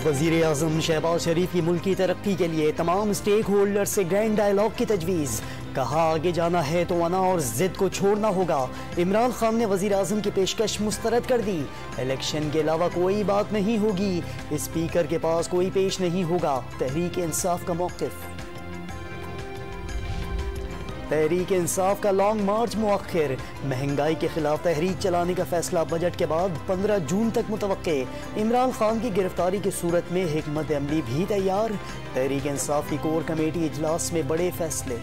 वज़ीर आज़म शहबाज शरीफ की मुल्क की तरक्की के लिए तमाम स्टेक होल्डर से ग्रैंड डायलॉग की तजवीज़। कहा आगे जाना है तो अना और जिद को छोड़ना होगा। इमरान खान ने वज़ीर आज़म की पेशकश मुस्तरद कर दी। इलेक्शन के अलावा कोई बात नहीं होगी, स्पीकर के पास कोई पेश नहीं होगा। तहरीक इंसाफ का मौक़िफ़। तहरीक इंसाफ का लॉन्ग मार्च मुअख्खर। महंगाई के खिलाफ तहरीक चलाने का फैसला बजट के बाद 15 जून तक मुतवक्के। इमरान खान की गिरफ्तारी की सूरत में हिकमत अमली भी तैयार। तहरीक इंसाफ की कोर कमेटी इजलास में बड़े फैसले।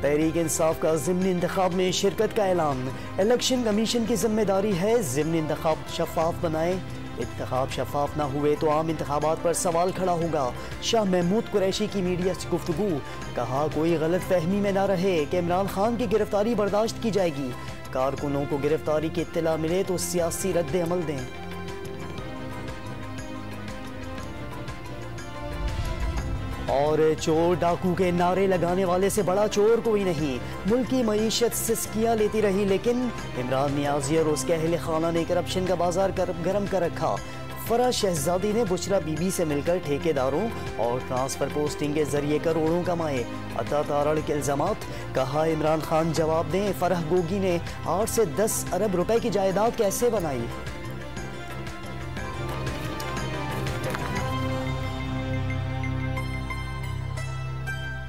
तहरीक इंसाफ का ज़िमनी इंतखाब में शिरकत का ऐलान। इलेक्शन कमीशन की जिम्मेदारी है ज़िमनी इंतखाब शफाफ बनाए। इंतखाब शफाफ ना हुए तो आम इंतखाबात पर सवाल खड़ा होगा। शाह महमूद कुरैशी की मीडिया से गुफ्तगू। कहा कोई गलत फहमी में ना रहे कि इमरान खान की गिरफ्तारी बर्दाश्त की जाएगी। कारकुनों को गिरफ्तारी की इत्तला मिले तो सियासी रद्द अमल दें। और चोर डाकू के नारे लगाने वाले से बड़ा चोर कोई नहीं। मुल्क की मईशत सिसकियाँ लेती रही, लेकिन इमरान नियाजी और उसके अहले खाना ने करप्शन का बाजार गर्म कर रखा। फराज शहजादी ने बुशरा बीबी से मिलकर ठेकेदारों और ट्रांसफर पोस्टिंग के जरिए करोड़ों कमाए। अता तारड़ के इल्जामात। कहा इमरान खान जवाब दें। फरह गोगी ने 8 से 10 अरब रुपए की जायदाद कैसे बनाई।